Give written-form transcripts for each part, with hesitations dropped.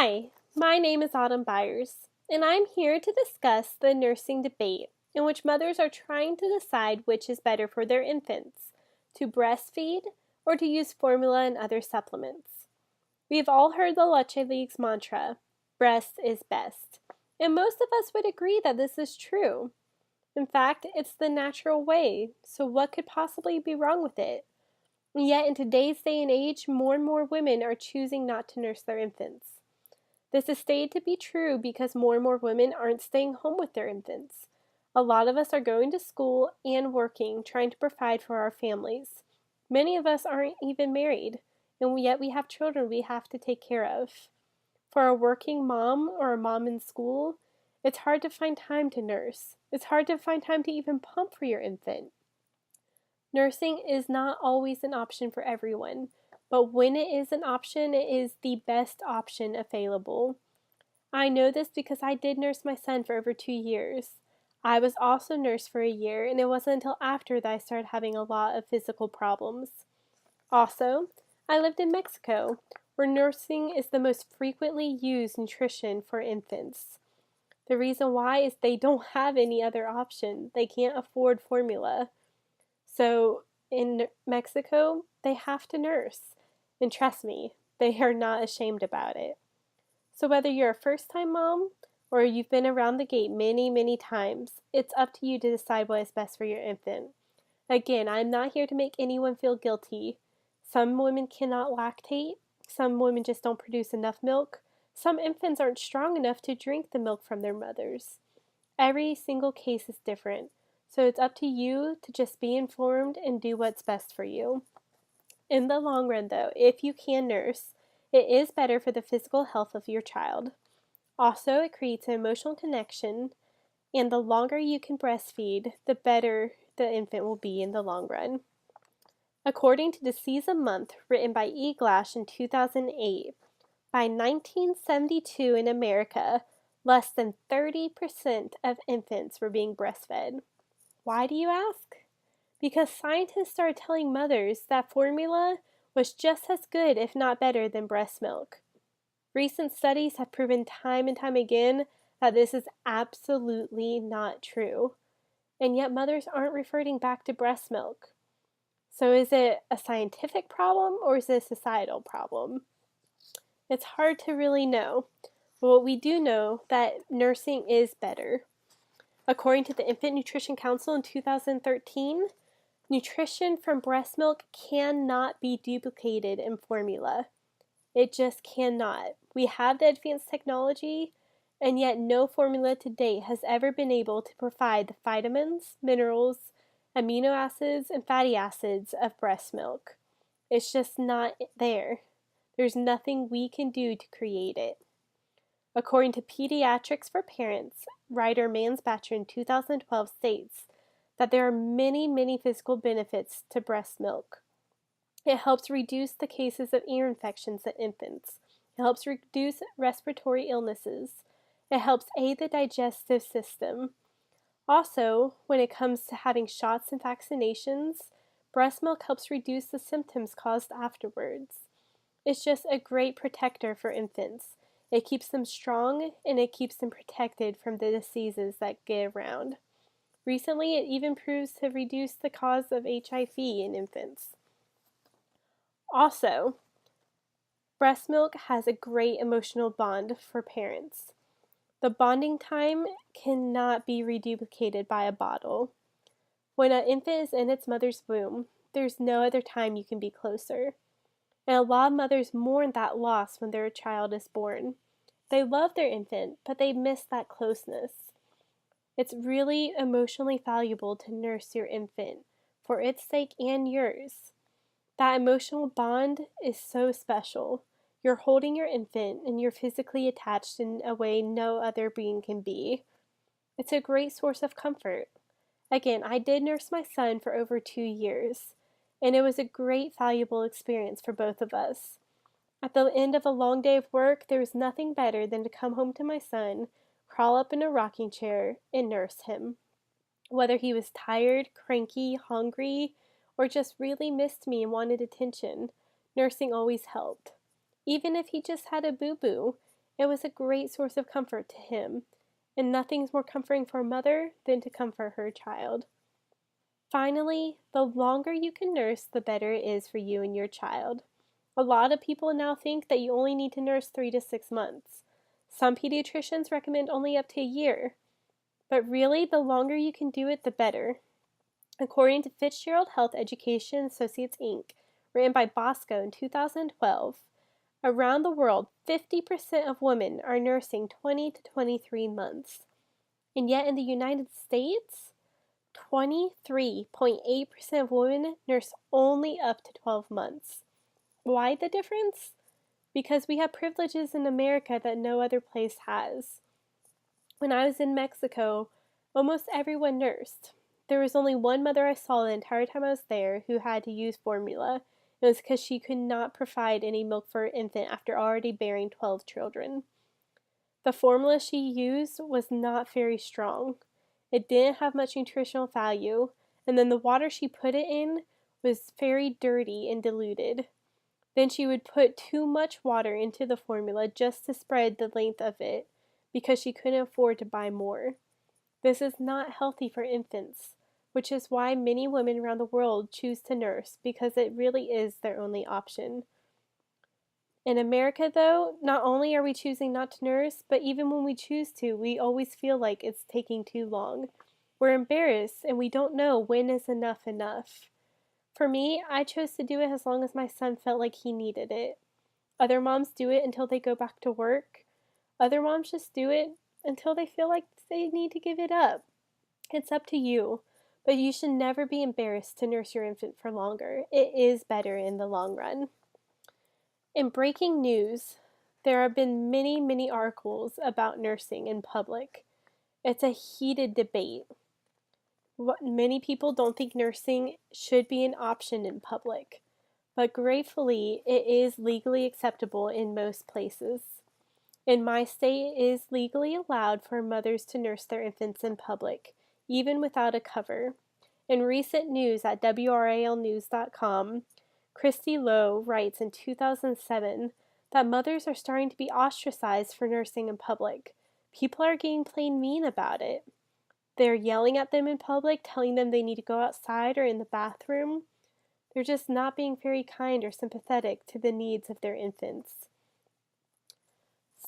Hi, my name is Autumn Byers, and I'm here to discuss the nursing debate in which mothers are trying to decide which is better for their infants, to breastfeed or to use formula and other supplements. We've all heard the Leche League's mantra, breast is best, and most of us would agree that this is true. In fact, it's the natural way, so what could possibly be wrong with it? And yet, in today's day and age, more and more women are choosing not to nurse their infants. This is stated to be true because more and more women aren't staying home with their infants. A lot of us are going to school and working, trying to provide for our families. Many of us aren't even married, and yet we have children we have to take care of. For a working mom or a mom in school, it's hard to find time to nurse. It's hard to find time to even pump for your infant. Nursing is not always an option for everyone, but when it is an option, it is the best option available. I know this because I did nurse my son for over 2 years. I was also nursed for a year, and it wasn't until after that I started having a lot of physical problems. Also, I lived in Mexico, where nursing is the most frequently used nutrition for infants. The reason why is they don't have any other option. They can't afford formula. So in Mexico, they have to nurse. And trust me, they are not ashamed about it. So whether you're a first-time mom or you've been around the gate many, many times, it's up to you to decide what is best for your infant. Again, I'm not here to make anyone feel guilty. Some women cannot lactate. Some women just don't produce enough milk. Some infants aren't strong enough to drink the milk from their mothers. Every single case is different. So it's up to you to just be informed and do what's best for you. In the long run, though, if you can nurse, it is better for the physical health of your child. Also, it creates an emotional connection, and the longer you can breastfeed, the better the infant will be in the long run. According to Disease a Month, written by E. Glash in 2008, by 1972 in America, less than 30% of infants were being breastfed. Why do you ask? Because scientists started telling mothers that formula was just as good, if not better, than breast milk. Recent studies have proven time and time again that this is absolutely not true. And yet mothers aren't reverting back to breast milk. So is it a scientific problem or is it a societal problem? It's hard to really know. But what we do know that nursing is better. According to the Infant Nutrition Council in 2013, nutrition from breast milk cannot be duplicated in formula. It just cannot. We have the advanced technology, and yet no formula to date has ever been able to provide the vitamins, minerals, amino acids, and fatty acids of breast milk. It's just not there. There's nothing we can do to create it. According to Pediatrics for Parents, writer Mansbacher in 2012 states that there are many, many physical benefits to breast milk. It helps reduce the cases of ear infections in infants. It helps reduce respiratory illnesses. It helps aid the digestive system. Also, when it comes to having shots and vaccinations, breast milk helps reduce the symptoms caused afterwards. It's just a great protector for infants. It keeps them strong and it keeps them protected from the diseases that get around. Recently, it even proves to reduce the cause of HIV in infants. Also, breast milk has a great emotional bond for parents. The bonding time cannot be reduplicated by a bottle. When an infant is in its mother's womb, there's no other time you can be closer. And a lot of mothers mourn that loss when their child is born. They love their infant, but they miss that closeness. It's really emotionally valuable to nurse your infant, for its sake and yours. That emotional bond is so special. You're holding your infant and you're physically attached in a way no other being can be. It's a great source of comfort. Again, I did nurse my son for over 2 years, and it was a great, valuable experience for both of us. At the end of a long day of work, there was nothing better than to come home to my son, crawl up in a rocking chair, and nurse him. Whether he was tired, cranky, hungry, or just really missed me and wanted attention, nursing always helped. Even if he just had a boo-boo, It was a great source of comfort to him, and nothing's more comforting for a mother than to comfort her child. Finally, the longer you can nurse, the better it is for you and your child. A lot of people now think that you only need to nurse 3 to 6 months. Some pediatricians recommend only up to a year. But really, the longer you can do it, the better. According to Fitzgerald Health Education Associates Inc., written by Bosco in 2012, around the world, 50% of women are nursing 20 to 23 months. And yet in the United States, 23.8% of women nurse only up to 12 months. Why the difference? Because we have privileges in America that no other place has. When I was in Mexico, almost everyone nursed. There was only one mother I saw the entire time I was there who had to use formula. It was because she could not provide any milk for her infant after already bearing 12 children. The formula she used was not very strong. It didn't have much nutritional value, and then the water she put it in was very dirty and diluted. Then she would put too much water into the formula just to spread the length of it, because she couldn't afford to buy more. This is not healthy for infants, which is why many women around the world choose to nurse, because it really is their only option. In America, though, not only are we choosing not to nurse, but even when we choose to, we always feel like it's taking too long. We're embarrassed, and we don't know when is enough enough. For me, I chose to do it as long as my son felt like he needed it. Other moms do it until they go back to work. Other moms just do it until they feel like they need to give it up. It's up to you, but you should never be embarrassed to nurse your infant for longer. It is better in the long run. In breaking news, there have been many articles about nursing in public. It's a heated debate. Many people don't think nursing should be an option in public, but gratefully, it is legally acceptable in most places. In my state, it is legally allowed for mothers to nurse their infants in public, even without a cover. In recent news at WRALnews.com, Christy Lowe writes in 2007 that mothers are starting to be ostracized for nursing in public. People are getting plain mean about it. They're yelling at them in public, telling them they need to go outside or in the bathroom. They're just not being very kind or sympathetic to the needs of their infants.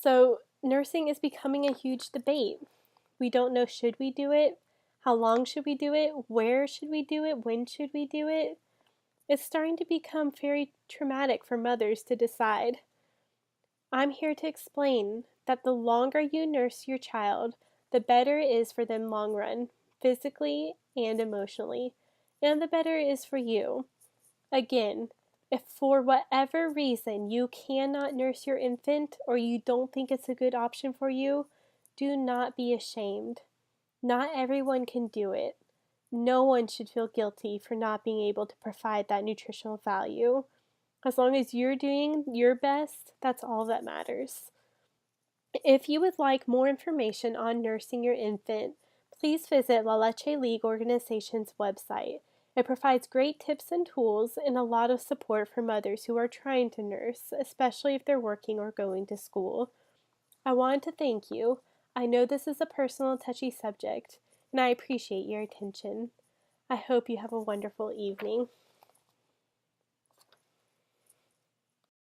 So, nursing is becoming a huge debate. We don't know, should we do it? How long should we do it? Where should we do it? When should we do it? It's starting to become very traumatic for mothers to decide. I'm here to explain that the longer you nurse your child, the better it is for them long run, physically and emotionally, and the better it is for you. Again, if for whatever reason you cannot nurse your infant or you don't think it's a good option for you, do not be ashamed. Not everyone can do it. No one should feel guilty for not being able to provide that nutritional value. As long as you're doing your best, that's all that matters. If you would like more information on nursing your infant, please visit La Leche League Organization's website. It provides great tips and tools and a lot of support for mothers who are trying to nurse, especially if they're working or going to school. I wanted to thank you. I know this is a personal, touchy subject, and I appreciate your attention. I hope you have a wonderful evening.